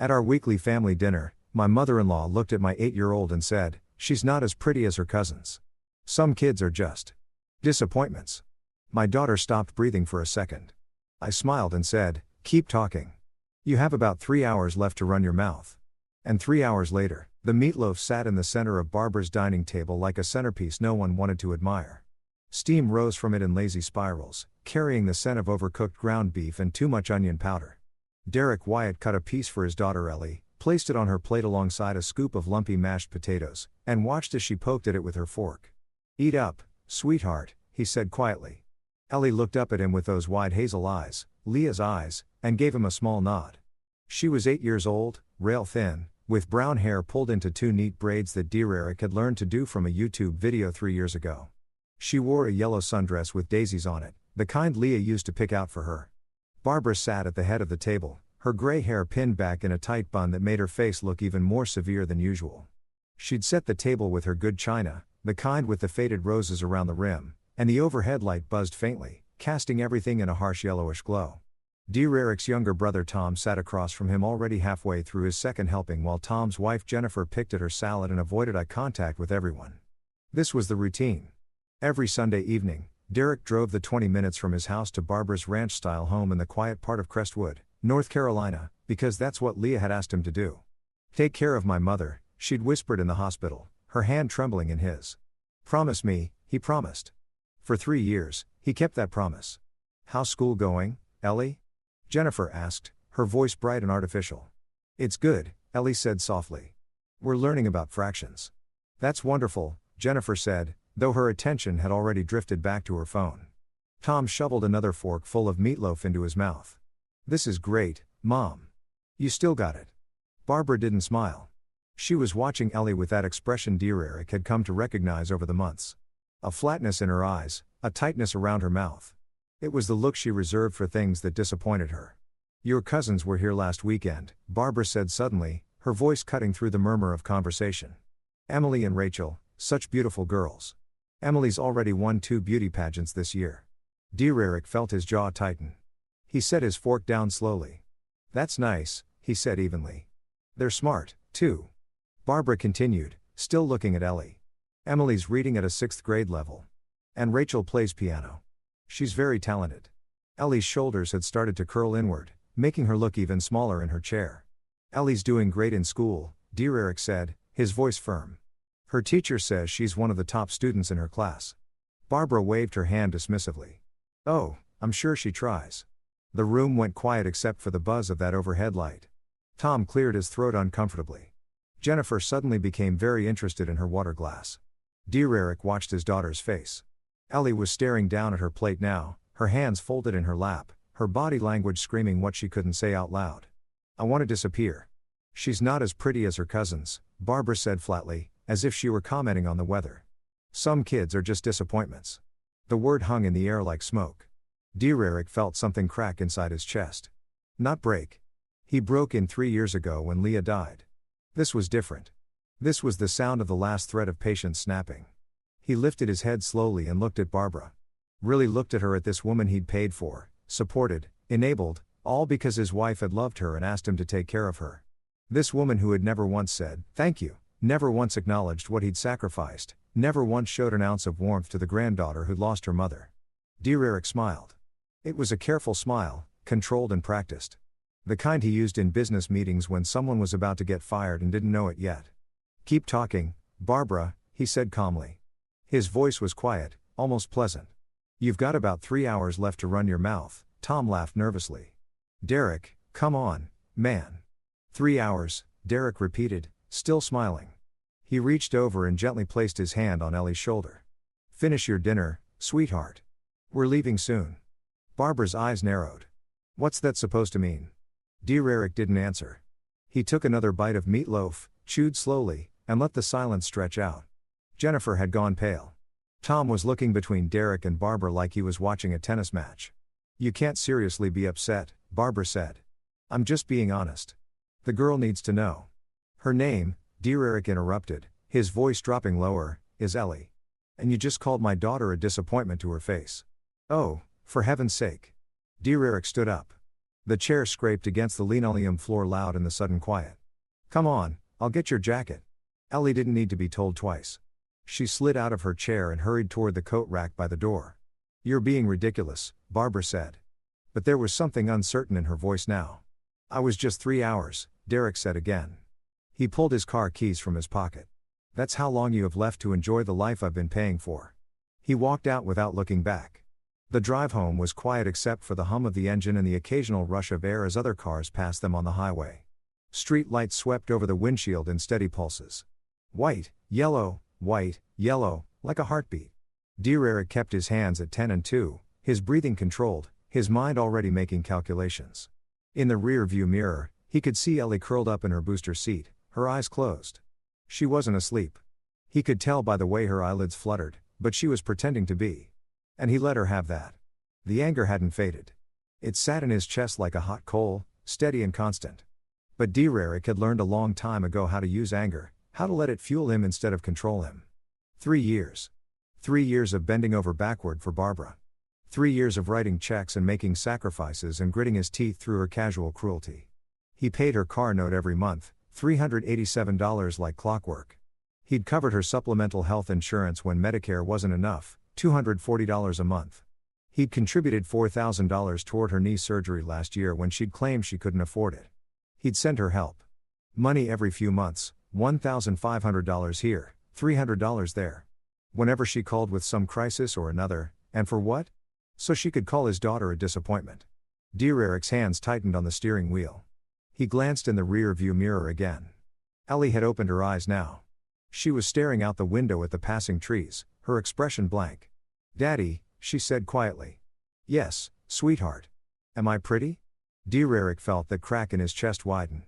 At our weekly family dinner, my mother-in-law looked at my 8-year-old and said, "She's not as pretty as her cousins. Some kids are just disappointments." My daughter stopped breathing for a second. I smiled and said, "Keep talking. You have about 3 hours left to run your mouth." And 3 hours later, the meatloaf sat in the center of Barbara's dining table like a centerpiece no one wanted to admire. Steam rose from it in lazy spirals, carrying the scent of overcooked ground beef and too much onion powder. Derek Wyatt cut a piece for his daughter Ellie, placed it on her plate alongside a scoop of lumpy mashed potatoes, and watched as she poked at it with her fork. "Eat up, sweetheart," he said quietly. Ellie looked up at him with those wide hazel eyes, Leah's eyes, and gave him a small nod. She was 8 years old, rail-thin, with brown hair pulled into 2 neat braids that dear Eric had learned to do from a YouTube video 3 years ago. She wore a yellow sundress with daisies on it, the kind Leah used to pick out for her. Barbara sat at the head of the table, her gray hair pinned back in a tight bun that made her face look even more severe than usual. She'd set the table with her good china, the kind with the faded roses around the rim, and the overhead light buzzed faintly, casting everything in a harsh yellowish glow. Dear Eric's younger brother Tom sat across from him already halfway through his second helping while Tom's wife Jennifer picked at her salad and avoided eye contact with everyone. This was the routine. Every Sunday evening, Derek drove the 20 minutes from his house to Barbara's ranch-style home in the quiet part of Crestwood, North Carolina, because that's what Leah had asked him to do. "Take care of my mother," she'd whispered in the hospital, her hand trembling in his. "Promise me," he promised. For 3 years, he kept that promise. "How's school going, Ellie?" Jennifer asked, her voice bright and artificial. "It's good," Ellie said softly. "We're learning about fractions." "That's wonderful," Jennifer said, though her attention had already drifted back to her phone. Tom shoveled another fork full of meatloaf into his mouth. "This is great, Mom. You still got it." Barbara didn't smile. She was watching Ellie with that expression dear Eric had come to recognize over the months. A flatness in her eyes, a tightness around her mouth. It was the look she reserved for things that disappointed her. "Your cousins were here last weekend," Barbara said suddenly, her voice cutting through the murmur of conversation. "Emily and Rachel, such beautiful girls. Emily's already won 2 beauty pageants this year." Dear Eric felt his jaw tighten. He set his fork down slowly. "That's nice," he said evenly. "They're smart, too." Barbara continued, still looking at Ellie. "Emily's reading at a 6th grade level. And Rachel plays piano. She's very talented." Ellie's shoulders had started to curl inward, making her look even smaller in her chair. "Ellie's doing great in school," dear Eric said, his voice firm. "Her teacher says she's one of the top students in her class." Barbara waved her hand dismissively. "Oh, I'm sure she tries." The room went quiet except for the buzz of that overhead light. Tom cleared his throat uncomfortably. Jennifer suddenly became very interested in her water glass. Dear Eric watched his daughter's face. Ellie was staring down at her plate now, her hands folded in her lap, her body language screaming what she couldn't say out loud. "I want to disappear." "She's not as pretty as her cousins," Barbara said flatly, as if she were commenting on the weather. "Some kids are just disappointments." The word hung in the air like smoke. Dear Eric felt something crack inside his chest. Not break. He broke in 3 years ago when Leah died. This was different. This was the sound of the last thread of patience snapping. He lifted his head slowly and looked at Barbara. Really looked at her, at this woman he'd paid for, supported, enabled, all because his wife had loved her and asked him to take care of her. This woman who had never once said, "Thank you," never once acknowledged what he'd sacrificed, never once showed an ounce of warmth to the granddaughter who'd lost her mother. Dear Eric smiled. It was a careful smile, controlled and practiced. The kind he used in business meetings when someone was about to get fired and didn't know it yet. "Keep talking, Barbara," he said calmly. His voice was quiet, almost pleasant. "You've got about 3 hours left to run your mouth," Tom laughed nervously. "Derek, come on, man." 3 hours, Derek repeated, still smiling. He reached over and gently placed his hand on Ellie's shoulder. "Finish your dinner, sweetheart. We're leaving soon." Barbara's eyes narrowed. "What's that supposed to mean?" Dear Eric didn't answer. He took another bite of meatloaf, chewed slowly, and let the silence stretch out. Jennifer had gone pale. Tom was looking between Derek and Barbara like he was watching a tennis match. "You can't seriously be upset," Barbara said. "I'm just being honest. The girl needs to know." "Her name," Dear Eric interrupted, his voice dropping lower, "is Ellie. And you just called my daughter a disappointment to her face." "Oh, for heaven's sake." Dear Eric stood up. The chair scraped against the linoleum floor loud in the sudden quiet. Come on, I'll get your jacket. Ellie didn't need to be told twice. She slid out of her chair and hurried toward the coat rack by the door. You're being ridiculous, Barbara said. But there was something uncertain in her voice now. I was just 3 hours, Derek said again. He pulled his car keys from his pocket. That's how long you have left to enjoy the life I've been paying for. He walked out without looking back. The drive home was quiet except for the hum of the engine and the occasional rush of air as other cars passed them on the highway. Street lights swept over the windshield in steady pulses. White, yellow, like a heartbeat. Dear Eric kept his hands at 10 and 2, his breathing controlled, his mind already making calculations. In the rear view mirror, he could see Ellie curled up in her booster seat, her eyes closed. She wasn't asleep. He could tell by the way her eyelids fluttered, but she was pretending to be. And he let her have that. The anger hadn't faded. It sat in his chest like a hot coal, steady and constant. But Dear Eric had learned a long time ago how to use anger, how to let it fuel him instead of control him. 3 years. 3 years of bending over backward for Barbara. 3 years of writing checks and making sacrifices and gritting his teeth through her casual cruelty. He paid her car note every month, $387 like clockwork. He'd covered her supplemental health insurance when Medicare wasn't enough, $240 a month. He'd contributed $4,000 toward her knee surgery last year when she'd claimed she couldn't afford it. He'd send her help. Money every few months, $1,500 here, $300 there. Whenever she called with some crisis or another, and for what? So she could call his daughter a disappointment. Dear Eric's hands tightened on the steering wheel. He glanced in the rear view mirror again. Ellie had opened her eyes now. She was staring out the window at the passing trees, her expression blank. Daddy, she said quietly. Yes, sweetheart. Am I pretty? Dear Eric felt that crack in his chest widen.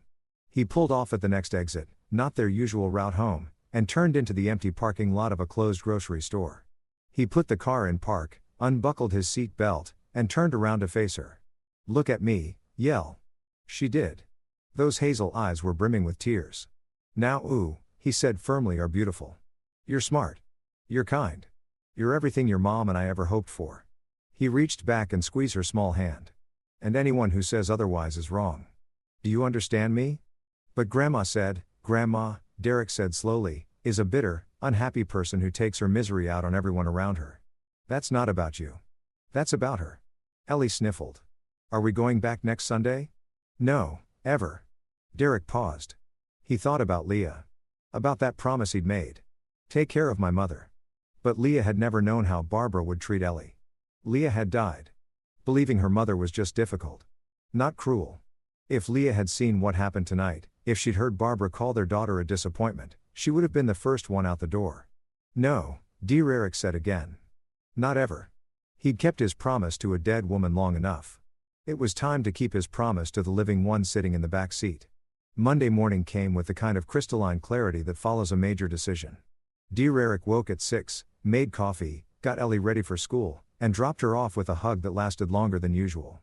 He pulled off at the next exit, not their usual route home, and turned into the empty parking lot of a closed grocery store. He put the car in park, unbuckled his seat belt, and turned around to face her. Look at me, yell. She did. Those hazel eyes were brimming with tears. Now ooh, he said firmly, are beautiful. You're smart. You're kind. You're everything your mom and I ever hoped for. He reached back and squeezed her small hand. And anyone who says otherwise is wrong. Do you understand me? But Grandma said, Grandma, Derek said slowly, is a bitter, unhappy person who takes her misery out on everyone around her. That's not about you. That's about her. Ellie sniffled. Are we going back next Sunday? No, ever. Derek paused. He thought about Leah. About that promise he'd made. Take care of my mother. But Leah had never known how Barbara would treat Ellie. Leah had died. Believing her mother was just difficult. Not cruel. If Leah had seen what happened tonight, if she'd heard Barbara call their daughter a disappointment, she would have been the first one out the door. No, Dear Eric said again. Not ever. He'd kept his promise to a dead woman long enough. It was time to keep his promise to the living one sitting in the back seat. Monday morning came with the kind of crystalline clarity that follows a major decision. Dear Eric woke at 6, made coffee, got Ellie ready for school, and dropped her off with a hug that lasted longer than usual.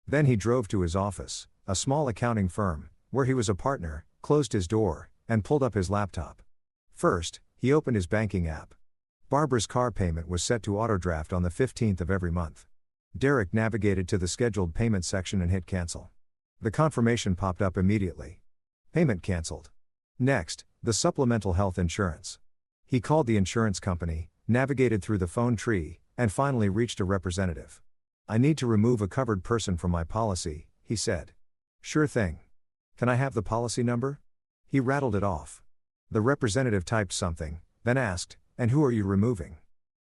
Then he drove to his office, a small accounting firm, where he was a partner, closed his door, and pulled up his laptop. First, he opened his banking app. Barbara's car payment was set to autodraft on the 15th of every month. Derek navigated to the scheduled payment section and hit cancel. The confirmation popped up immediately. Payment canceled. Next, the supplemental health insurance. He called the insurance company, navigated through the phone tree, and finally reached a representative. I need to remove a covered person from my policy, he said. Sure thing. Can I have the policy number? He rattled it off. The representative typed something, then asked, and who are you removing?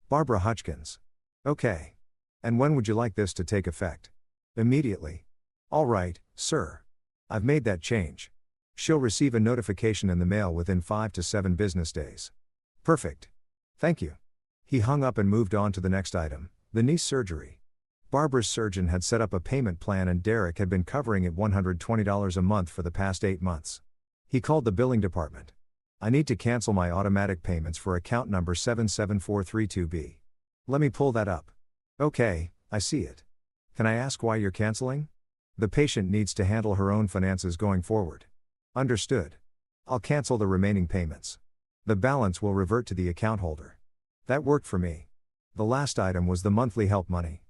Barbara Hutchkins. Okay. And when would you like this to take effect? Immediately. All right, sir. I've made that change. She'll receive a notification in the mail within 5 to 7 business days. Perfect. Thank you. He hung up and moved on to the next item, the knee surgery. Barbara's surgeon had set up a payment plan and Derek had been covering it $120 a month for the past 8 months. He called the billing department. I need to cancel my automatic payments for account number 77432B. Let me pull that up. Okay, I see it. Can I ask why you're canceling? The patient needs to handle her own finances going forward. Understood. I'll cancel the remaining payments. The balance will revert to the account holder. That worked for me. The last item was the monthly help money.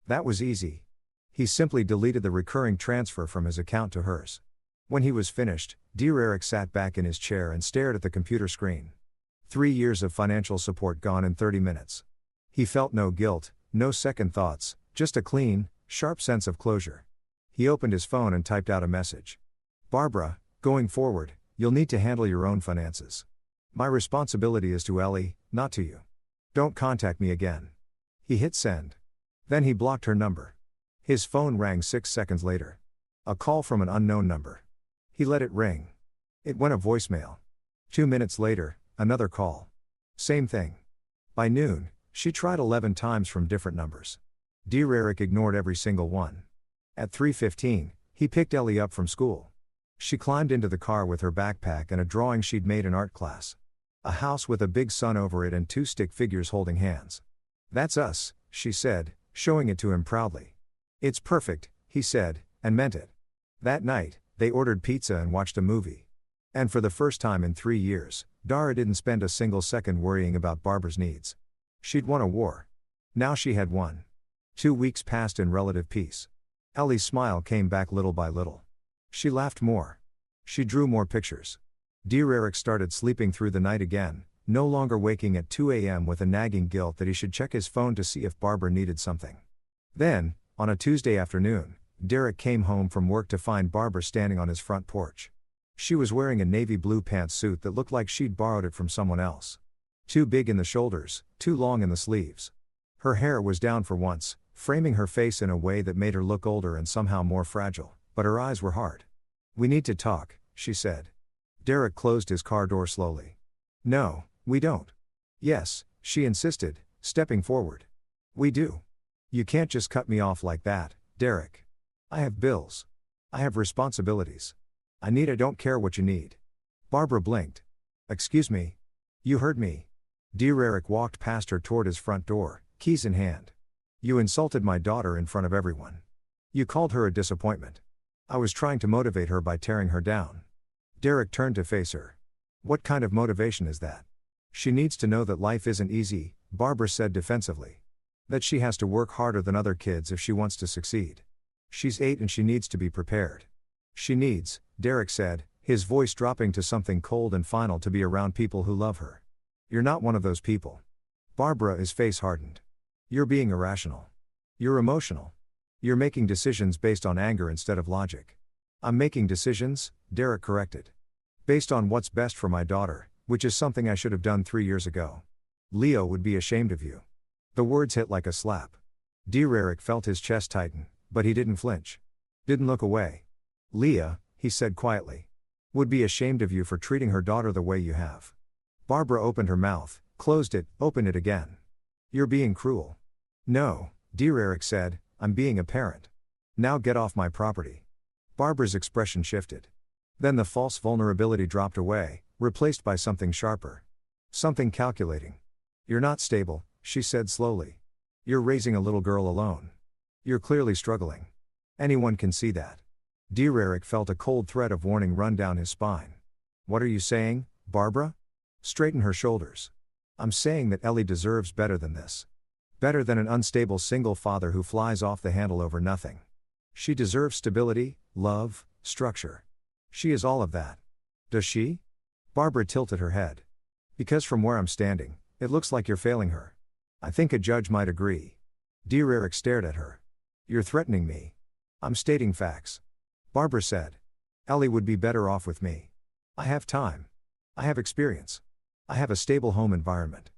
That was easy. He simply deleted the recurring transfer from his account to hers. When he was finished, Dear Eric sat back in his chair and stared at the computer screen. 3 years of financial support gone in 30 minutes. He felt no guilt, no second thoughts, just a clean, sharp sense of closure. He opened his phone and typed out a message. Barbara, going forward, you'll need to handle your own finances. My responsibility is to Ellie, not to you. Don't contact me again. He hit send. Then he blocked her number. His phone rang 6 seconds later. A call from an unknown number. He let it ring. It went a voicemail. 2 minutes later, another call. Same thing. By noon, she tried 11 times from different numbers. Dear Eric ignored every single one. At 3:15, he picked Ellie up from school. She climbed into the car with her backpack and a drawing she'd made in art class. A house with a big sun over it and 2 stick figures holding hands. That's us, she said, showing it to him proudly. It's perfect, he said, and meant it. That night, they ordered pizza and watched a movie. And for the first time in 3 years, Dara didn't spend a single second worrying about Barbara's needs. She'd won a war. Now she had won. 2 weeks passed in relative peace. Ellie's smile came back little by little. She laughed more. She drew more pictures. Dear Eric started sleeping through the night again, no longer waking at 2 a.m. with a nagging guilt that he should check his phone to see if Barbara needed something. Then, on a Tuesday afternoon, Derek came home from work to find Barbara standing on his front porch. She was wearing a navy blue pantsuit that looked like she'd borrowed it from someone else. Too big in the shoulders, too long in the sleeves. Her hair was down for once, framing her face in a way that made her look older and somehow more fragile, but her eyes were hard. We need to talk, she said. Derek closed his car door slowly. No, we don't. Yes, she insisted, stepping forward. We do. You can't just cut me off like that, Derek. I have bills. I have responsibilities. I don't care what you need. Barbara blinked. Excuse me. You heard me. Dear Eric walked past her toward his front door, keys in hand. You insulted my daughter in front of everyone. You called her a disappointment. I was trying to motivate her by tearing her down. Derek turned to face her. What kind of motivation is that? She needs to know that life isn't easy, Barbara said defensively. That she has to work harder than other kids if she wants to succeed. She's 8 and she needs to be prepared. She needs, Derek said, his voice dropping to something cold and final, to be around people who love her. You're not one of those people. Barbara, his face hardened. You're being irrational. You're emotional. You're making decisions based on anger instead of logic. I'm making decisions, Derek corrected. Based on what's best for my daughter, which is something I should have done 3 years ago. Leo would be ashamed of you. The words hit like a slap. Dear Eric felt his chest tighten, but he didn't flinch. Didn't look away. Leah, he said quietly, would be ashamed of you for treating her daughter the way you have. Barbara opened her mouth, closed it, opened it again. You're being cruel. No, Dear Eric said, I'm being a parent. Now get off my property. Barbara's expression shifted. Then the false vulnerability dropped away, replaced by something sharper. Something calculating. You're not stable, she said slowly. You're raising a little girl alone. You're clearly struggling. Anyone can see that. Dear Eric felt a cold thread of warning run down his spine. What are you saying, Barbara? Straighten her shoulders. I'm saying that Ellie deserves better than this. Better than an unstable single father who flies off the handle over nothing. She deserves stability, love, structure. She is all of that. Does she? Barbara tilted her head. Because from where I'm standing, it looks like you're failing her. I think a judge might agree. Dear Eric stared at her. You're threatening me. I'm stating facts. Barbara said. Ellie would be better off with me. I have time. I have experience. I have a stable home environment.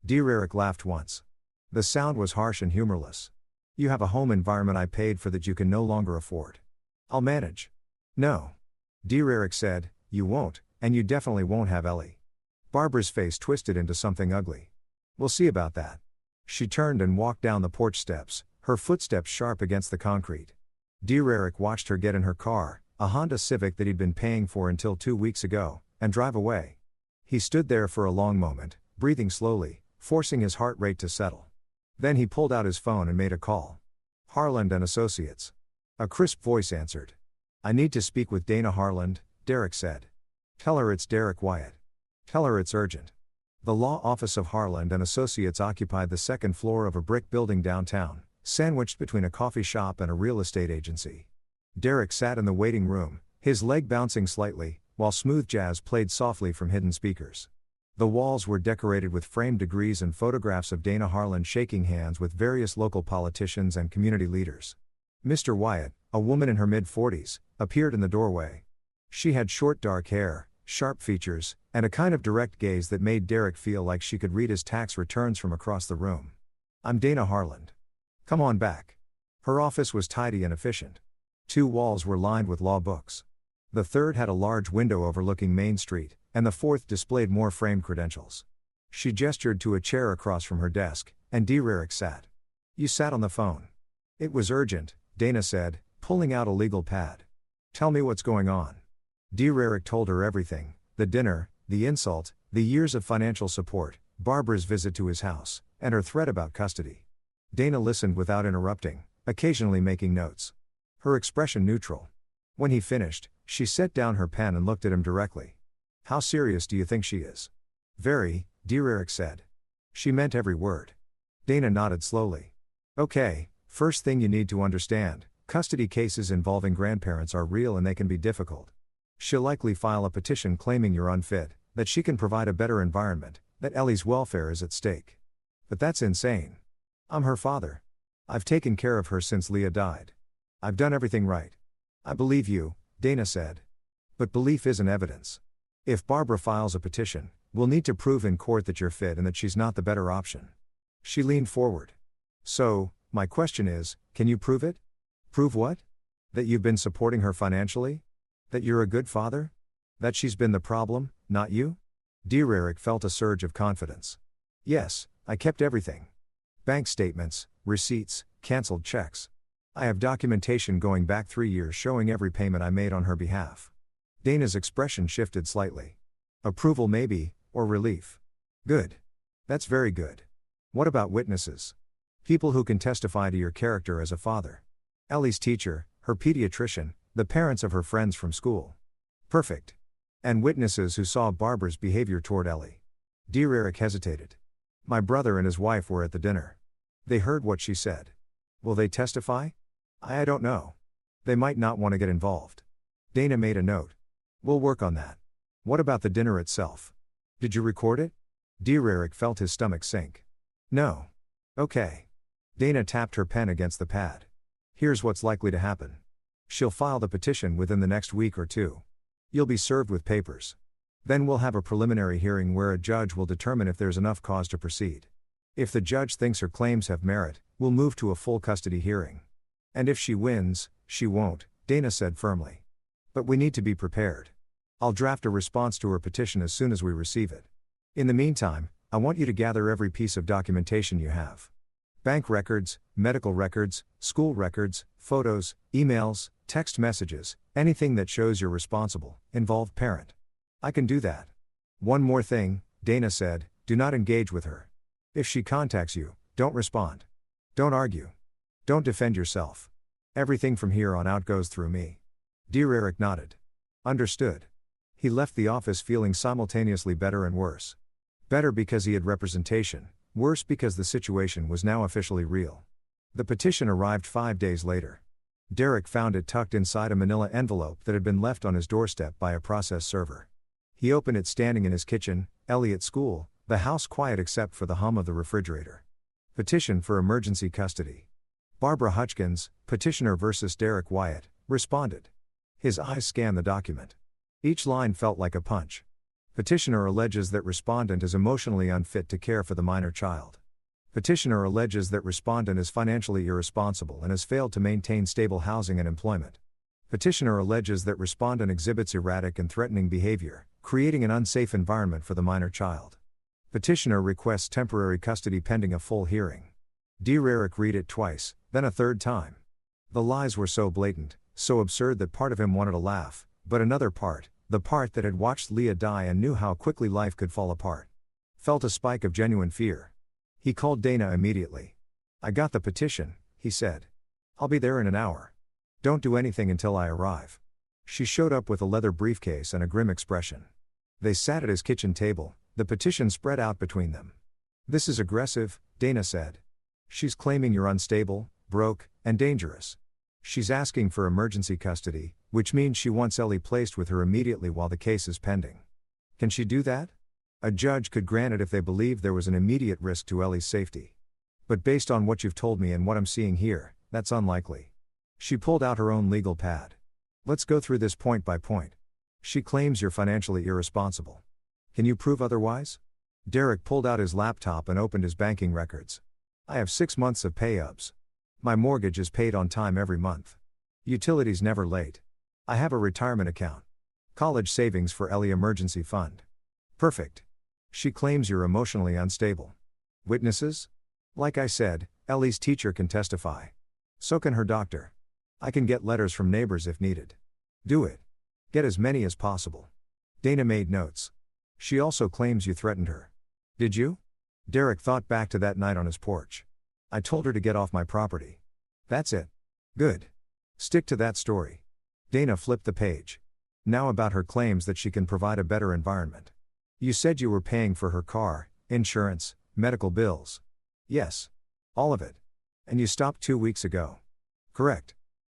Dear Eric laughed once. The sound was harsh and humorless. You have a home environment I paid for that you can no longer afford. I'll manage. No. Dear Eric said, you won't, and you definitely won't have Ellie. Barbara's face twisted into something ugly. We'll see about that. She turned and walked down the porch steps, her footsteps sharp against the concrete. Dear Eric watched her get in her car, a Honda Civic that he'd been paying for until 2 weeks ago, and drive away. He stood there for a long moment, breathing slowly, forcing his heart rate to settle. Then he pulled out his phone and made a call. Harland and Associates. A crisp voice answered. I need to speak with Dana Harland, Derek said. Tell her it's Derek Wyatt. Tell her it's urgent. The law office of Harland and Associates occupied the second floor of a brick building downtown, sandwiched between a coffee shop and a real estate agency. Derek sat in the waiting room, his leg bouncing slightly, while smooth jazz played softly from hidden speakers. The walls were decorated with framed degrees and photographs of Dana Harlan shaking hands with various local politicians and community leaders. Mr. Wyatt, a woman in her mid-40s, appeared in the doorway. She had short dark hair, sharp features, and a kind of direct gaze that made Derek feel like she could read his tax returns from across the room. "I'm Dana Harlan. Come on back." Her office was tidy and efficient. 2 walls were lined with law books. The third had a large window overlooking Main Street, and the fourth displayed more framed credentials. She gestured to a chair across from her desk, and Derek sat. "You sat on the phone." "It was urgent," Dana said, pulling out a legal pad. "Tell me what's going on." Derek told her everything: the dinner, the insult, the years of financial support, Barbara's visit to his house, and her threat about custody. Dana listened without interrupting, occasionally making notes. Her expression neutral. When he finished, she set down her pen and looked at him directly. "How serious do you think she is?" "Very," Derek said. "She meant every word." Dana nodded slowly. "Okay, first thing you need to understand, custody cases involving grandparents are real and they can be difficult. She'll likely file a petition claiming you're unfit, that she can provide a better environment, that Ellie's welfare is at stake. But that's insane. I'm her father. I've taken care of her since Leah died. I've done everything right." "I believe you," Dana said. "But belief isn't evidence. If Barbara files a petition, we'll need to prove in court that you're fit and that she's not the better option." She leaned forward. "So, my question is, can you prove it?" "Prove what?" "That you've been supporting her financially? That you're a good father? That she's been the problem, not you?" Derek felt a surge of confidence. "Yes, I kept everything. Bank statements, receipts, cancelled checks. I have documentation going back 3 years showing every payment I made on her behalf." Dana's expression shifted slightly. "Approval maybe, or relief." "Good. That's very good. What about witnesses? People who can testify to your character as a father. Ellie's teacher, her pediatrician, the parents of her friends from school." "Perfect. And witnesses who saw Barbara's behavior toward Ellie." Derek hesitated. "My brother and his wife were at the dinner. They heard what she said. Will they testify?" I don't know. They might not want to get involved." Dana made a note. "We'll work on that. What about the dinner itself? Did you record it?" Derek felt his stomach sink. "No." "Okay." Dana tapped her pen against the pad. "Here's what's likely to happen. She'll file the petition within the next week or 2. You'll be served with papers. Then we'll have a preliminary hearing where a judge will determine if there's enough cause to proceed. If the judge thinks her claims have merit, we'll move to a full custody hearing. And if she wins, she won't," Dana said firmly. "But we need to be prepared. I'll draft a response to her petition as soon as we receive it. In the meantime, I want you to gather every piece of documentation you have. Bank records, medical records, school records, photos, emails, text messages, anything that shows you're responsible, involved parent. I can do that. One more thing," Dana said, "do not engage with her. If she contacts you, don't respond. Don't argue. Don't defend yourself. Everything from here on out goes through me." Derek nodded. "Understood." He left the office feeling simultaneously better and worse. Better because he had representation, worse because the situation was now officially real. The petition arrived 5 days later. Derek found it tucked inside a manila envelope that had been left on his doorstep by a process server. He opened it standing in his kitchen, Ellie at school, the house quiet except for the hum of the refrigerator. Petition for emergency custody. Barbara Hutchkins, petitioner versus Derek Wyatt, responded. His eyes scanned the document. Each line felt like a punch. Petitioner alleges that respondent is emotionally unfit to care for the minor child. Petitioner alleges that respondent is financially irresponsible and has failed to maintain stable housing and employment. Petitioner alleges that respondent exhibits erratic and threatening behavior, creating an unsafe environment for the minor child. Petitioner requests temporary custody pending a full hearing. Derek read it twice, then a third time. The lies were so blatant, so absurd that part of him wanted to laugh, but another part, the part that had watched Leah die and knew how quickly life could fall apart, felt a spike of genuine fear. He called Dana immediately. "I got the petition," he said. "I'll be there in an hour. Don't do anything until I arrive." She showed up with a leather briefcase and a grim expression. They sat at his kitchen table, the petition spread out between them. "This is aggressive," Dana said. "She's claiming you're unstable, broke, and dangerous. She's asking for emergency custody, which means she wants Ellie placed with her immediately while the case is pending. Can she do that? A judge could grant it if they believe there was an immediate risk to Ellie's safety. But based on what you've told me and what I'm seeing here, that's unlikely. She pulled out her own legal pad. Let's go through this point by point. She claims you're financially irresponsible. Can you prove otherwise? Derek pulled out his laptop and opened his banking records. I have 6 months of pay-ups. My mortgage is paid on time every month. Utilities never late. I have a retirement account. College savings for Ellie emergency fund. Perfect. She claims you're emotionally unstable. Witnesses? Like I said, Ellie's teacher can testify. So can her doctor. I can get letters from neighbors if needed. Do it. Get as many as possible. Dana made notes. She also claims you threatened her. Did you? Derek thought back to that night on his porch. I told her to get off my property. That's it. Good. Stick to that story. Dana flipped the page. Now about her claims that she can provide a better environment. You said you were paying for her car, insurance, medical bills. Yes. All of it. And you stopped 2 weeks ago. Correct.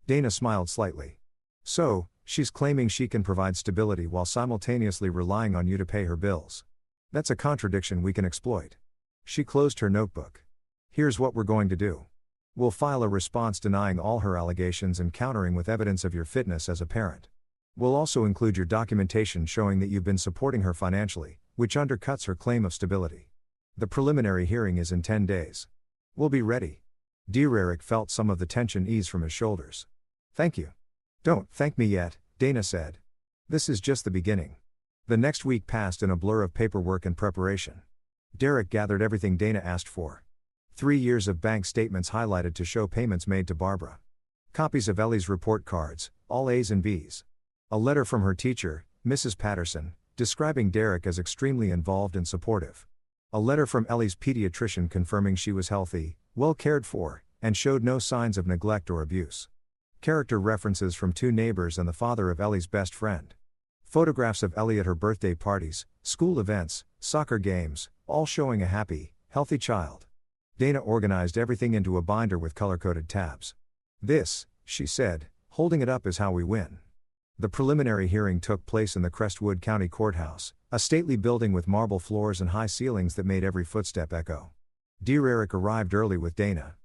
Dana smiled slightly. So, she's claiming she can provide stability while simultaneously relying on you to pay her bills. That's a contradiction we can exploit. She closed her notebook. Here's what we're going to do. We'll file a response denying all her allegations and countering with evidence of your fitness as a parent. We'll also include your documentation showing that you've been supporting her financially, which undercuts her claim of stability. The preliminary hearing is in 10 days. We'll be ready. Derek felt some of the tension ease from his shoulders. Thank you. Don't thank me yet, Dana said. This is just the beginning. The next week passed in a blur of paperwork and preparation. Derek gathered everything Dana asked for. 3 years of bank statements highlighted to show payments made to Barbara. Copies of Ellie's report cards, all A's and B's. A letter from her teacher, Mrs. Patterson, describing Derek as extremely involved and supportive. A letter from Ellie's pediatrician confirming she was healthy, well cared for, and showed no signs of neglect or abuse. Character references from 2 neighbors and the father of Ellie's best friend. Photographs of Ellie at her birthday parties, school events, soccer games, all showing a happy, healthy child. Dana organized everything into a binder with color-coded tabs. This, she said, holding it up is how we win. The preliminary hearing took place in the Crestwood County Courthouse, a stately building with marble floors and high ceilings that made every footstep echo. Derek arrived early with Dana.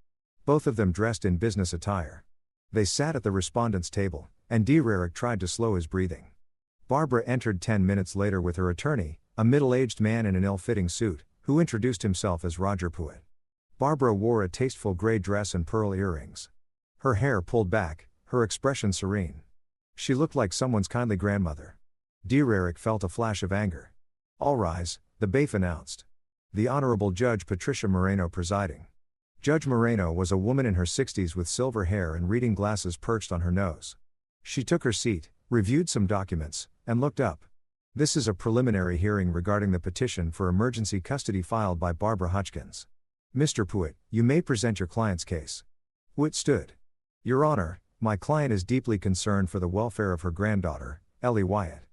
Both of them dressed in business attire. They sat at the respondent's table, and Derek tried to slow his breathing. Barbara entered 10 minutes later with her attorney, a middle-aged man in an ill-fitting suit, who introduced himself as Roger Pruitt. Barbara wore a tasteful gray dress and pearl earrings. Her hair pulled back, her expression serene. She looked like someone's kindly grandmother. Derek felt a flash of anger. All rise, the bailiff announced. The Honorable Judge Patricia Moreno presiding. Judge Moreno was a woman in her 60s with silver hair and reading glasses perched on her nose. She took her seat, reviewed some documents, and looked up. This is a preliminary hearing regarding the petition for emergency custody filed by Barbara Hutchkins. Mr. Pruitt, you may present your client's case. Pruitt stood. Your Honor, my client is deeply concerned for the welfare of her granddaughter, Ellie Wyatt.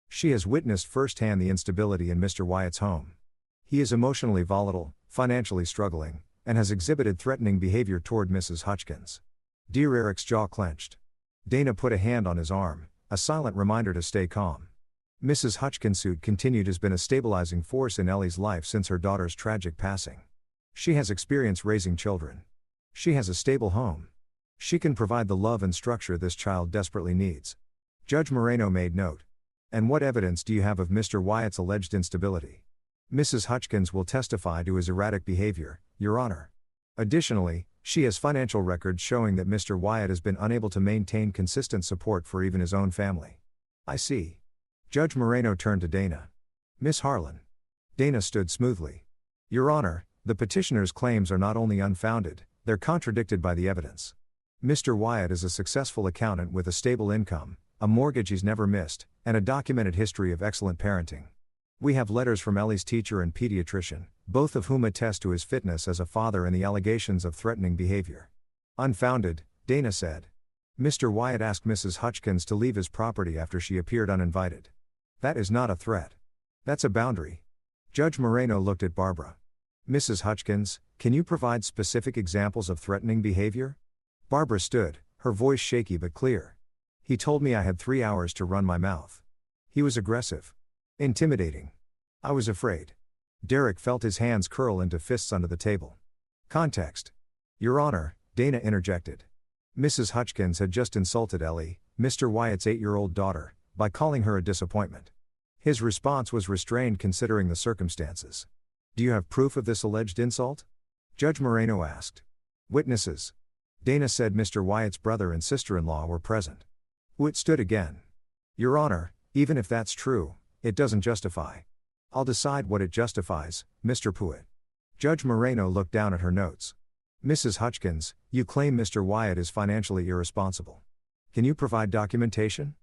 She has witnessed firsthand the instability in Mr. Wyatt's home. He is emotionally volatile, financially struggling, and has exhibited threatening behavior toward Mrs. Hutchkins. Derek's jaw clenched. Dana put a hand on his arm, a silent reminder to stay calm. Mrs. Hutchkins' suit continued has been a stabilizing force in Ellie's life since her daughter's tragic passing. She has experience raising children. She has a stable home. She can provide the love and structure this child desperately needs. Judge Moreno made note. And what evidence do you have of Mr. Wyatt's alleged instability? Mrs. Hutchkins will testify to his erratic behavior, Your Honor. Additionally, she has financial records showing that Mr. Wyatt has been unable to maintain consistent support for even his own family. I see. Judge Moreno turned to Dana. Miss Harlan. Dana stood smoothly. Your Honor, the petitioner's claims are not only unfounded, they're contradicted by the evidence. Mr. Wyatt is a successful accountant with a stable income, a mortgage he's never missed, and a documented history of excellent parenting. We have letters from Ellie's teacher and pediatrician, both of whom attest to his fitness as a father and the allegations of threatening behavior. Unfounded, Dana said. Mr. Wyatt asked Mrs. Hutchkins to leave his property after she appeared uninvited. That is not a threat. That's a boundary. Judge Moreno looked at Barbara. Mrs. Hutchkins, can you provide specific examples of threatening behavior? Barbara stood, her voice shaky but clear. He told me I had 3 hours to run my mouth. He was aggressive. Intimidating. I was afraid. Derek felt his hands curl into fists under the table. Context. Your Honor, Dana interjected. Mrs. Hutchins had just insulted Ellie, Mr. Wyatt's 8-year-old daughter, by calling her a disappointment. His response was restrained considering the circumstances. Do you have proof of this alleged insult? Judge Moreno asked. Witnesses. Dana said Mr. Wyatt's brother and sister-in-law were present. Witt stood again. Your Honor, even if that's true, it doesn't justify. I'll decide what it justifies, Mr. Pruitt. Judge Moreno looked down at her notes. Mrs. Hutchins, you claim Mr. Wyatt is financially irresponsible. Can you provide documentation?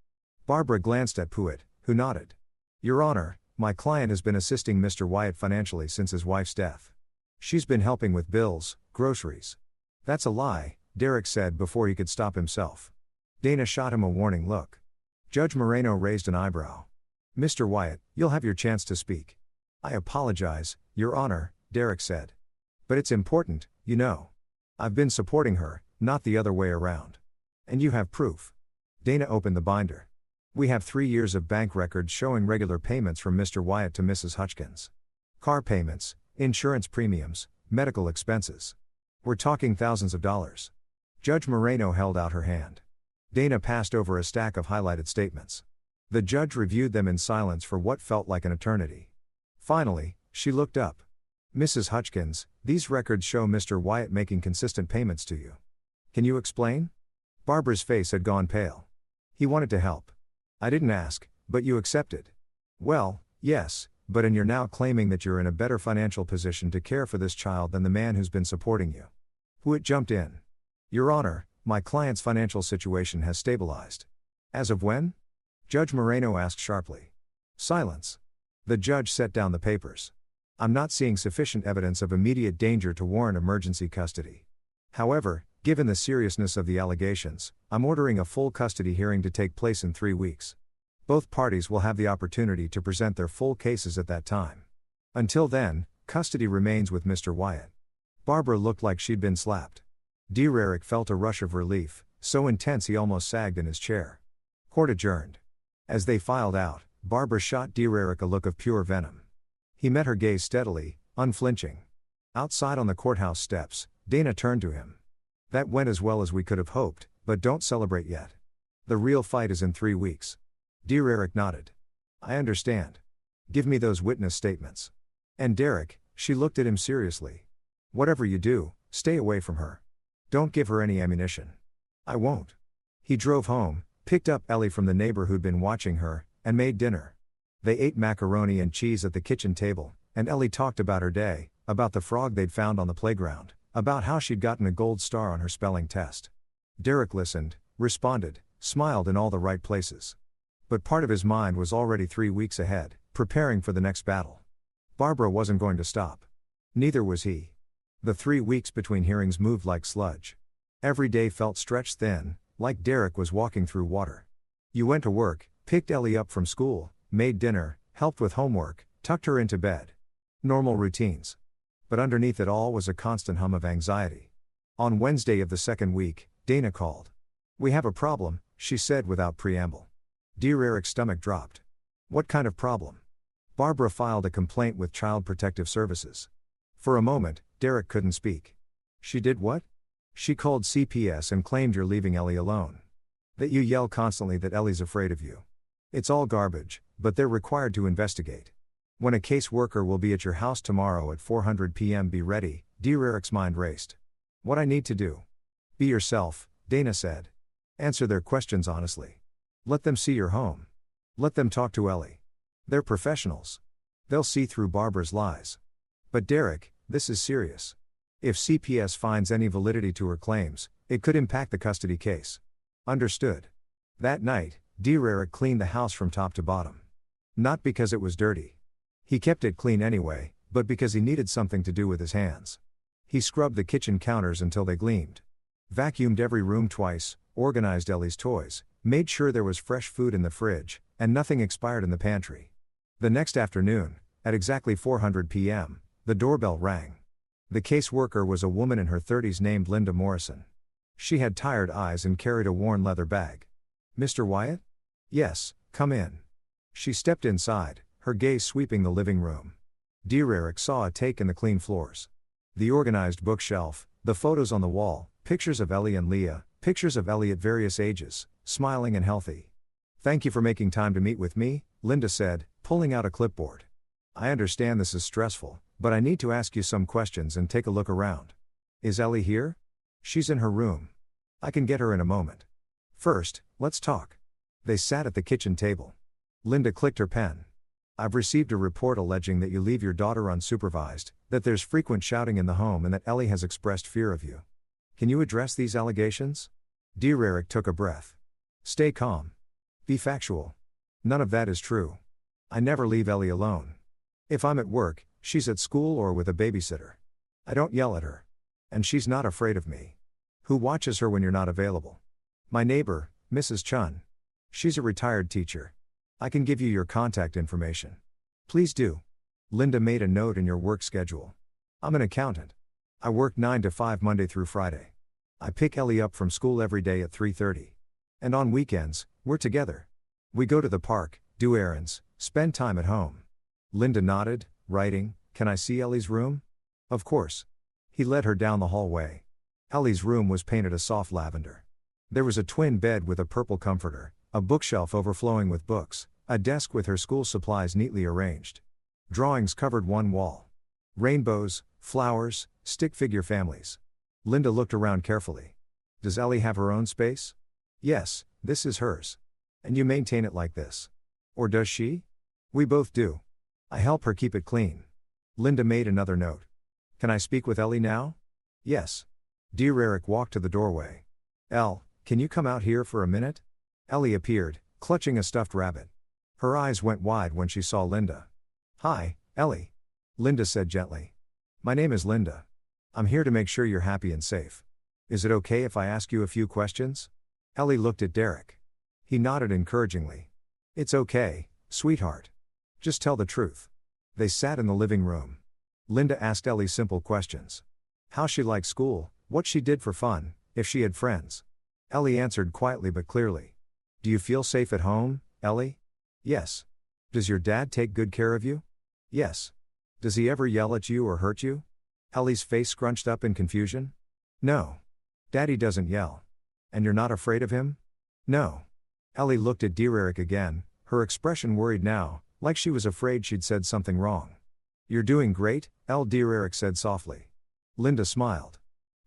Barbara glanced at Pruitt, who nodded. Your Honor, my client has been assisting Mr. Wyatt financially since his wife's death. She's been helping with bills, groceries. That's a lie, Derek said before he could stop himself. Dana shot him a warning look. Judge Moreno raised an eyebrow. Mr. Wyatt, you'll have your chance to speak. I apologize, Your Honor, Derek said. But it's important, you know. I've been supporting her, not the other way around. And you have proof. Dana opened the binder. We have 3 years of bank records showing regular payments from Mr. Wyatt to Mrs. Hutchins. Car payments, insurance premiums, medical expenses. We're talking thousands of dollars. Judge Moreno held out her hand. Dana passed over a stack of highlighted statements. The judge reviewed them in silence for what felt like an eternity. Finally, she looked up. Mrs. Hutchins, these records show Mr. Wyatt making consistent payments to you. Can you explain? Barbara's face had gone pale. He wanted to help. I didn't ask, but you accepted. Well, yes, but and you're now claiming that you're in a better financial position to care for this child than the man who's been supporting you. Witt jumped in. Your Honor, my client's financial situation has stabilized. As of when? Judge Moreno asked sharply. Silence. The judge set down the papers. I'm not seeing sufficient evidence of immediate danger to warrant emergency custody. However, given the seriousness of the allegations, I'm ordering a full custody hearing to take place in 3 weeks. Both parties will have the opportunity to present their full cases at that time. Until then, custody remains with Mr. Wyatt. Barbara looked like she'd been slapped. Derek felt a rush of relief, so intense he almost sagged in his chair. Court adjourned. As they filed out, Barbara shot Derek a look of pure venom. He met her gaze steadily, unflinching. Outside on the courthouse steps, Dana turned to him. That went as well as we could have hoped, but don't celebrate yet. The real fight is in 3 weeks. Derek nodded. I understand. Give me those witness statements. And Derek, she looked at him seriously. Whatever you do, stay away from her. Don't give her any ammunition. I won't. He drove home, picked up Ellie from the neighbor who'd been watching her, and made dinner. They ate macaroni and cheese at the kitchen table, and Ellie talked about her day, about the frog they'd found on the playground, about how she'd gotten a gold star on her spelling test. Derek listened, responded, smiled in all the right places. But part of his mind was already 3 weeks ahead, preparing for the next battle. Barbara wasn't going to stop. Neither was he. The 3 weeks between hearings moved like sludge. Every day felt stretched thin, like Derek was walking through water. You went to work, picked Ellie up from school, made dinner, helped with homework, tucked her into bed. Normal routines. But underneath it all was a constant hum of anxiety. On Wednesday of the second week, Dana called. We have a problem, she said without preamble. Derek's stomach dropped. What kind of problem? Barbara filed a complaint with Child Protective Services. For a moment, Derek couldn't speak. She did what? She called CPS and claimed you're leaving Ellie alone. That you yell constantly that Ellie's afraid of you. It's all garbage, but they're required to investigate. When a caseworker will be at your house tomorrow at 4:00 p.m. be ready, Derek's mind raced. What I need to do? Be yourself, Dana said. Answer their questions honestly. Let them see your home. Let them talk to Ellie. They're professionals. They'll see through Barbara's lies. But Derek, this is serious. If CPS finds any validity to her claims, it could impact the custody case. Understood. That night, Derek cleaned the house from top to bottom. Not because it was dirty. He kept it clean anyway, but because he needed something to do with his hands. He scrubbed the kitchen counters until they gleamed. Vacuumed every room twice, organized Ellie's toys, made sure there was fresh food in the fridge, and nothing expired in the pantry. The next afternoon, at exactly 4:00 p.m., the doorbell rang. The caseworker was a woman in her 30s named Linda Morrison. She had tired eyes and carried a worn leather bag. Mr. Wyatt? Yes, come in. She stepped inside, her gaze sweeping the living room. Dear Eric saw a take in the clean floors. The organized bookshelf, the photos on the wall, pictures of Ellie and Leah, pictures of Ellie at various ages, smiling and healthy. Thank you for making time to meet with me, Linda said, pulling out a clipboard. I understand this is stressful, but I need to ask you some questions and take a look around. Is Ellie here? She's in her room. I can get her in a moment. First, let's talk. They sat at the kitchen table. Linda clicked her pen. I've received a report alleging that you leave your daughter unsupervised, that there's frequent shouting in the home and that Ellie has expressed fear of you. Can you address these allegations? Dear Eric took a breath. Stay calm. Be factual. None of that is true. I never leave Ellie alone. If I'm at work, she's at school or with a babysitter. I don't yell at her. And she's not afraid of me. Who watches her when you're not available? My neighbor, Mrs. Chun. She's a retired teacher. I can give you your contact information. Please do. Linda made a note in your work schedule. I'm an accountant. I work 9 to 5 Monday through Friday. I pick Ellie up from school every day at 3:30. And on weekends, we're together. We go to the park, do errands, spend time at home. Linda nodded, writing, Can I see Ellie's room? Of course. He led her down the hallway. Ellie's room was painted a soft lavender. There was a twin bed with a purple comforter, a bookshelf overflowing with books, a desk with her school supplies neatly arranged. Drawings covered one wall. Rainbows, flowers, stick figure families. Linda looked around carefully. Does Ellie have her own space? Yes, this is hers. And you maintain it like this. Or does she? We both do. I help her keep it clean. Linda made another note. Can I speak with Ellie now? Yes. Dear Eric walked to the doorway. Elle, can you come out here for a minute? Ellie appeared, clutching a stuffed rabbit. Her eyes went wide when she saw Linda. Hi, Ellie. Linda said gently. My name is Linda. I'm here to make sure you're happy and safe. Is it okay if I ask you a few questions? Ellie looked at Derek. He nodded encouragingly. It's okay, sweetheart. Just tell the truth. They sat in the living room. Linda asked Ellie simple questions. How she liked school, what she did for fun, if she had friends. Ellie answered quietly but clearly. Do you feel safe at home, Ellie? Yes. Does your dad take good care of you? Yes. Does he ever yell at you or hurt you? Ellie's face scrunched up in confusion. No. Daddy doesn't yell. And you're not afraid of him? No. Ellie looked at Dear Eric again, her expression worried now, like she was afraid she'd said something wrong. You're doing great, Elle, Dear Eric said softly. Linda smiled.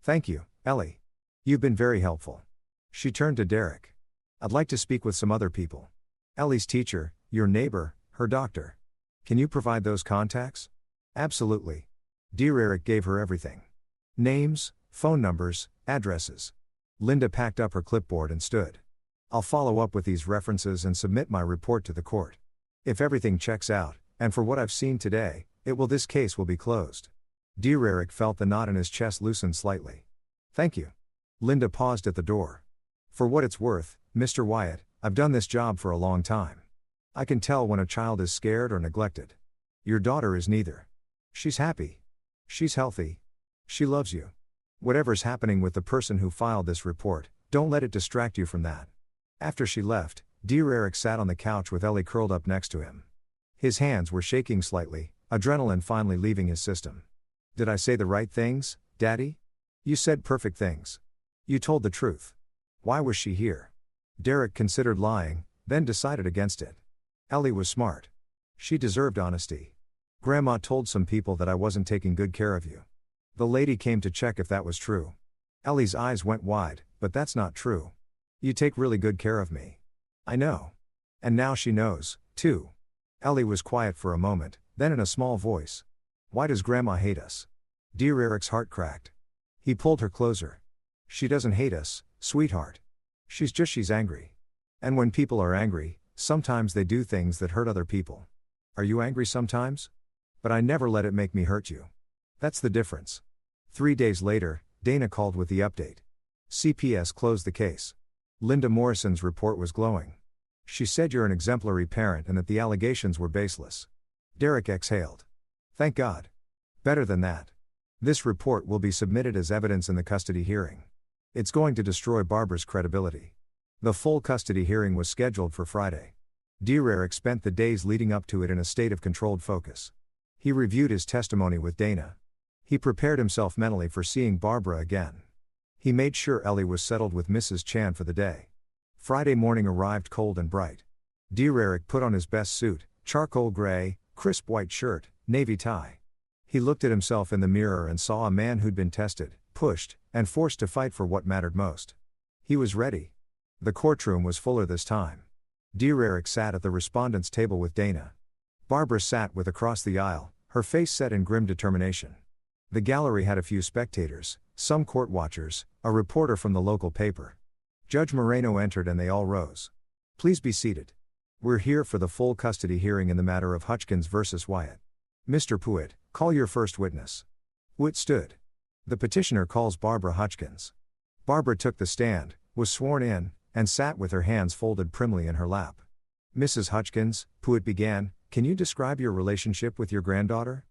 Thank you, Ellie. You've been very helpful. She turned to Derek. I'd like to speak with some other people. Ellie's teacher, your neighbor, her doctor. Can you provide those contacts? Absolutely. Dear Eric gave her everything. Names, phone numbers, addresses. Linda packed up her clipboard and stood. I'll follow up with these references and submit my report to the court. If everything checks out, and for what I've seen today, this case will be closed. Dear Eric felt the knot in his chest loosen slightly. Thank you. Linda paused at the door. For what it's worth, Mr. Wyatt, I've done this job for a long time. I can tell when a child is scared or neglected. Your daughter is neither. She's happy. She's healthy. She loves you. Whatever's happening with the person who filed this report, don't let it distract you from that. After she left, Dear Eric sat on the couch with Ellie curled up next to him. His hands were shaking slightly, adrenaline finally leaving his system. Did I say the right things, Daddy? You said perfect things. You told the truth. Why was she here? Derek considered lying, then decided against it. Ellie was smart. She deserved honesty. Grandma told some people that I wasn't taking good care of you. The lady came to check if that was true. Ellie's eyes went wide, but that's not true. You take really good care of me. I know. And now she knows, too. Ellie was quiet for a moment, then in a small voice. Why does Grandma hate us? Dear Eric's heart cracked. He pulled her closer. She doesn't hate us, sweetheart. She's angry. And when people are angry, sometimes they do things that hurt other people. Are you angry sometimes? But I never let it make me hurt you. That's the difference. 3 days later, Dana called with the update. CPS closed the case. Linda Morrison's report was glowing. She said you're an exemplary parent and that the allegations were baseless. Derek exhaled. Thank God. Better than that. This report will be submitted as evidence in the custody hearing. It's going to destroy Barbara's credibility. The full custody hearing was scheduled for Friday. Dererick spent the days leading up to it in a state of controlled focus. He reviewed his testimony with Dana. He prepared himself mentally for seeing Barbara again. He made sure Ellie was settled with Mrs. Chan for the day. Friday morning arrived cold and bright. Dererick put on his best suit, charcoal gray, crisp white shirt, navy tie. He looked at himself in the mirror and saw a man who'd been tested, pushed, and forced to fight for what mattered most. He was ready. The courtroom was fuller this time. Dererick sat at the respondents' table with Dana. Barbara sat with across the aisle, her face set in grim determination. The gallery had a few spectators, some court watchers, a reporter from the local paper. Judge Moreno entered and they all rose. Please be seated. We're here for the full custody hearing in the matter of Hutchkins versus Wyatt. Mr. Pruitt, call your first witness. Pruitt stood. The petitioner calls Barbara Hutchkins. Barbara took the stand, was sworn in, and sat with her hands folded primly in her lap. Mrs. Hutchkins, Pruitt began, can you describe your relationship with your granddaughter?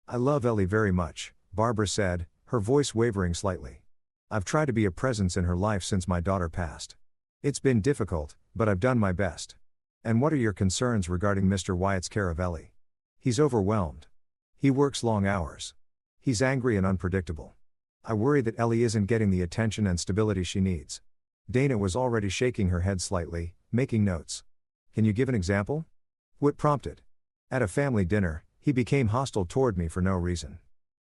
I love Ellie very much, Barbara said, her voice wavering slightly. I've tried to be a presence in her life since my daughter passed. It's been difficult, but I've done my best. And what are your concerns regarding Mr. Wyatt's care of Ellie? He's overwhelmed. He works long hours. He's angry and unpredictable. I worry that Ellie isn't getting the attention and stability she needs. Dana was already shaking her head slightly, making notes. Can you give an example? Pruitt prompted. At a family dinner, he became hostile toward me for no reason.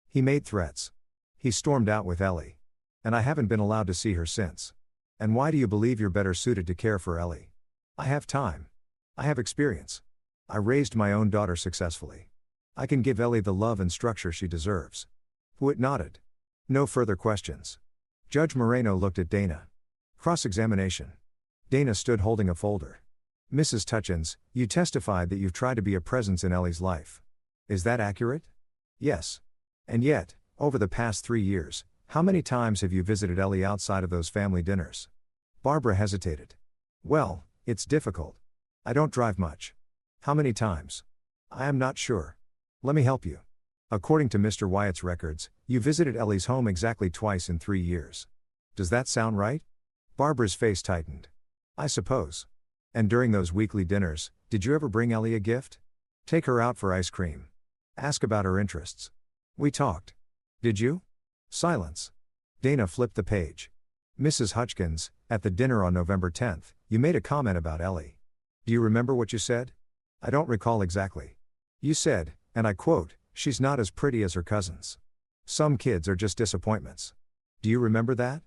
He made threats. He stormed out with Ellie. And I haven't been allowed to see her since. And why do you believe you're better suited to care for Ellie? I have time. I have experience. I raised my own daughter successfully. I can give Ellie the love and structure she deserves. Pruitt nodded. No further questions. Judge Moreno looked at Dana. Cross-examination. Dana stood holding a folder. Mrs. Hutchins, you testified that you've tried to be a presence in Ellie's life. Is that accurate? Yes. And yet, over the past 3 years, how many times have you visited Ellie outside of those family dinners? Barbara hesitated. Well, it's difficult. I don't drive much. How many times? I am not sure. Let me help you. According to Mr. Wyatt's records, you visited Ellie's home exactly twice in 3 years. Does that sound right? Barbara's face tightened. I suppose. And during those weekly dinners, did you ever bring Ellie a gift? Take her out for ice cream. Ask about her interests. We talked. Did you? Silence. Dana flipped the page. Mrs. Hutchkins, at the dinner on November 10th, you made a comment about Ellie. Do you remember what you said? I don't recall exactly. You said, and I quote, she's not as pretty as her cousins. Some kids are just disappointments. Do you remember that?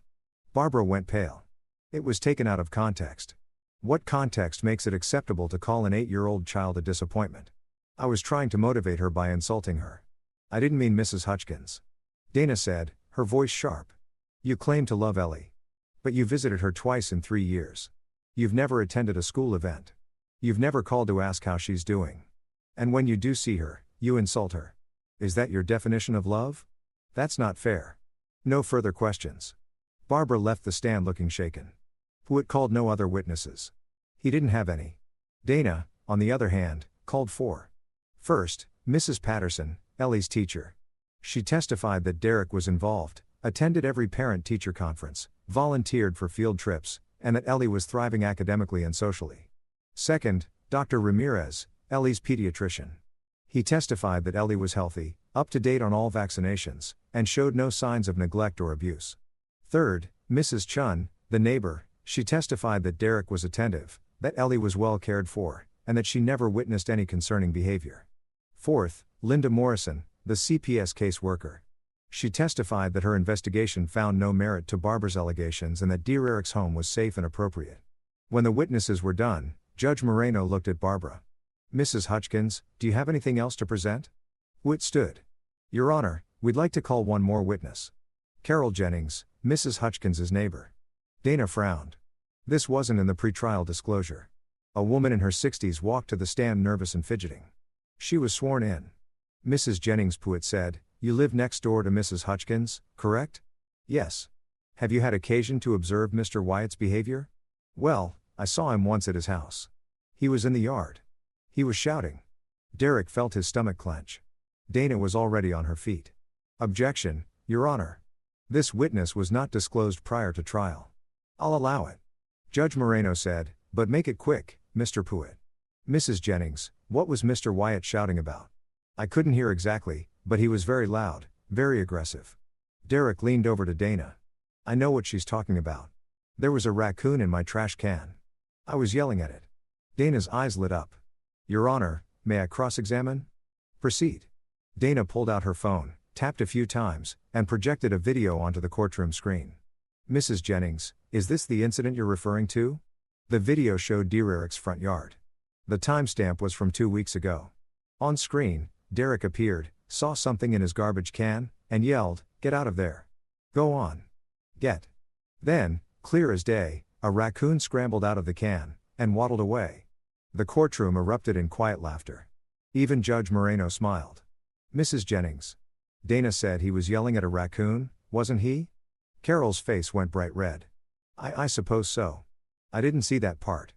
Barbara went pale. It was taken out of context. What context makes it acceptable to call an 8-year-old child a disappointment? I was trying to motivate her by insulting her. I didn't mean Mrs. Hutchkins. Dana said, her voice sharp. You claim to love Ellie. But you visited her twice in 3 years. You've never attended a school event. You've never called to ask how she's doing. And when you do see her, you insult her. Is that your definition of love? That's not fair. No further questions. Barbara left the stand looking shaken. Pruitt called no other witnesses. He didn't have any. Dana, on the other hand, called 4. First, Mrs. Patterson, Ellie's teacher. She testified that Derek was involved, attended every parent-teacher conference, volunteered for field trips, and that Ellie was thriving academically and socially. Second, Dr. Ramirez, Ellie's pediatrician. He testified that Ellie was healthy, up to date on all vaccinations, and showed no signs of neglect or abuse. Third, Mrs. Chun, the neighbor, she testified that Derek was attentive, that Ellie was well cared for, and that she never witnessed any concerning behavior. Fourth, Linda Morrison, the CPS caseworker. She testified that her investigation found no merit to Barbara's allegations and that Dererick's home was safe and appropriate. When the witnesses were done, Judge Moreno looked at Barbara. Mrs. Hutchkins, do you have anything else to present? Pruitt stood. Your Honor, we'd like to call one more witness. Carol Jennings, Mrs. Hutchkins's neighbor. Dana frowned. This wasn't in the pretrial disclosure. A woman in her 60s walked to the stand nervous and fidgeting. She was sworn in. Mrs. Jennings, Pruitt said, you live next door to Mrs. Hutchkins, correct? Yes. Have you had occasion to observe Mr. Wyatt's behavior? Well, I saw him once at his house. He was in the yard. He was shouting. Derek felt his stomach clench. Dana was already on her feet. Objection, Your Honor. This witness was not disclosed prior to trial. I'll allow it. Judge Moreno said, but make it quick, Mr. Pruitt. Mrs. Jennings, what was Mr. Wyatt shouting about? I couldn't hear exactly, but he was very loud, very aggressive. Derek leaned over to Dana. I know what she's talking about. There was a raccoon in my trash can. I was yelling at it. Dana's eyes lit up. Your Honor, may I cross-examine? Proceed. Dana pulled out her phone, tapped a few times, and projected a video onto the courtroom screen. Mrs. Jennings, is this the incident you're referring to? The video showed Derek's front yard. The timestamp was from 2 weeks ago. On screen, Derek appeared, saw something in his garbage can, and yelled, "Get out of there." Go on. Get. Then, clear as day, a raccoon scrambled out of the can, and waddled away. The courtroom erupted in quiet laughter. Even Judge Moreno smiled. Mrs. Jennings. Dana said he was yelling at a raccoon, wasn't he? Carol's face went bright red. I suppose so. I didn't see that part.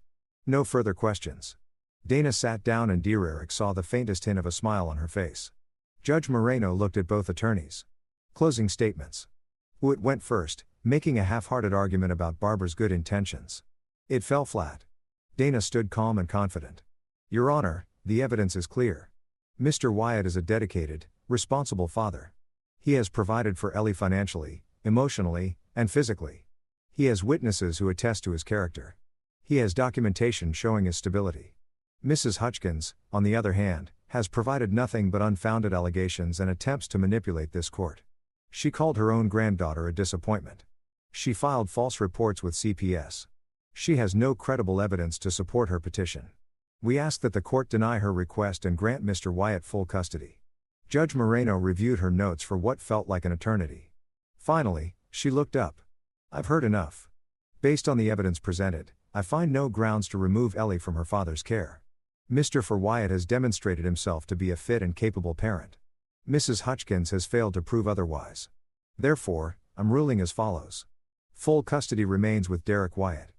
No further questions. Dana sat down and Derek saw the faintest hint of a smile on her face. Judge Moreno looked at both attorneys. Closing statements. Pruitt went first, making a half-hearted argument about Barbara's good intentions. It fell flat. Dana stood calm and confident. Your Honor, the evidence is clear. Mr. Wyatt is a dedicated, responsible father. He has provided for Ellie financially, emotionally, and physically. He has witnesses who attest to his character. He has documentation showing his stability. Mrs. Hutchins, on the other hand, has provided nothing but unfounded allegations and attempts to manipulate this court. She called her own granddaughter a disappointment. She filed false reports with CPS. She has no credible evidence to support her petition. We ask that the court deny her request and grant Mr. Wyatt full custody. Judge Moreno reviewed her notes for what felt like an eternity. Finally, she looked up. I've heard enough. Based on the evidence presented, I find no grounds to remove Ellie from her father's care. Mr. Wyatt has demonstrated himself to be a fit and capable parent. Mrs. Hutchins has failed to prove otherwise. Therefore, I'm ruling as follows. Full custody remains with Derek Wyatt.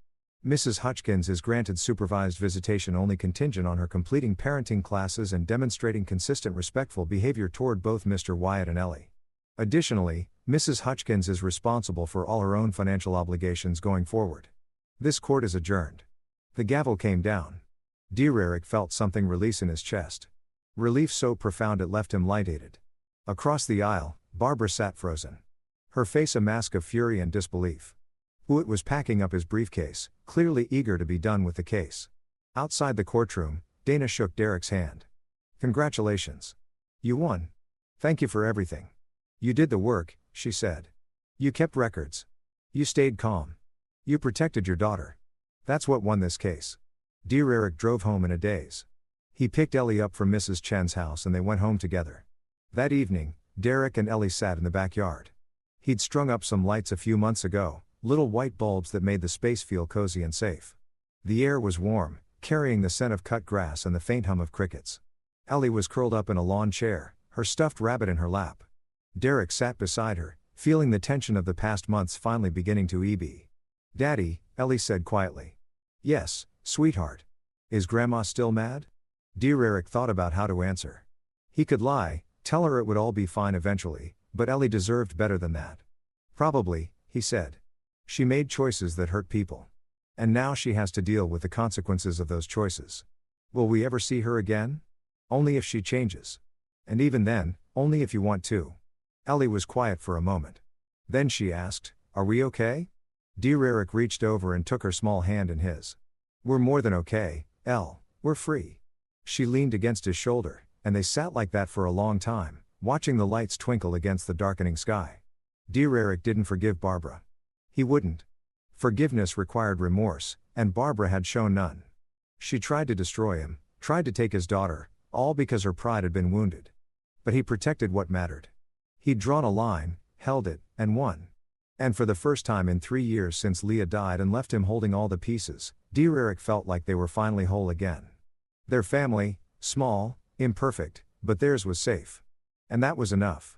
Mrs. Hutchins is granted supervised visitation only contingent on her completing parenting classes and demonstrating consistent respectful behavior toward both Mr. Wyatt and Ellie. Additionally, Mrs. Hutchins is responsible for all her own financial obligations going forward. This court is adjourned. The gavel came down. Derek felt something release in his chest. Relief so profound it left him lightheaded. Across the aisle, Barbara sat frozen. Her face a mask of fury and disbelief. Pruitt was packing up his briefcase, clearly eager to be done with the case. Outside the courtroom, Dana shook Derek's hand. Congratulations. You won. Thank you for everything. You did the work, she said. You kept records. You stayed calm. You protected your daughter. That's what won this case. Derek drove home in a daze. He picked Ellie up from Mrs. Chen's house and they went home together. That evening, Derek and Ellie sat in the backyard. He'd strung up some lights a few months ago, little white bulbs that made the space feel cozy and safe. The air was warm, carrying the scent of cut grass and the faint hum of crickets. Ellie was curled up in a lawn chair, her stuffed rabbit in her lap. Derek sat beside her, feeling the tension of the past months finally beginning to ebb. Daddy, Ellie said quietly. Yes, sweetheart. Is Grandma still mad? Derek thought about how to answer. He could lie, tell her it would all be fine eventually, but Ellie deserved better than that. Probably, he said. She made choices that hurt people. And now she has to deal with the consequences of those choices. Will we ever see her again? Only if she changes. And even then, only if you want to. Ellie was quiet for a moment. Then she asked, Are we okay? Derek reached over and took her small hand in his. We're more than okay, Elle, we're free. She leaned against his shoulder, and they sat like that for a long time, watching the lights twinkle against the darkening sky. Derek didn't forgive Barbara. He wouldn't. Forgiveness required remorse, and Barbara had shown none. She tried to destroy him, tried to take his daughter, all because her pride had been wounded. But he protected what mattered. He'd drawn a line, held it, and won. And for the first time in 3 years since Leah died and left him holding all the pieces, Derek felt like they were finally whole again. Their family, small, imperfect, but theirs was safe. And that was enough.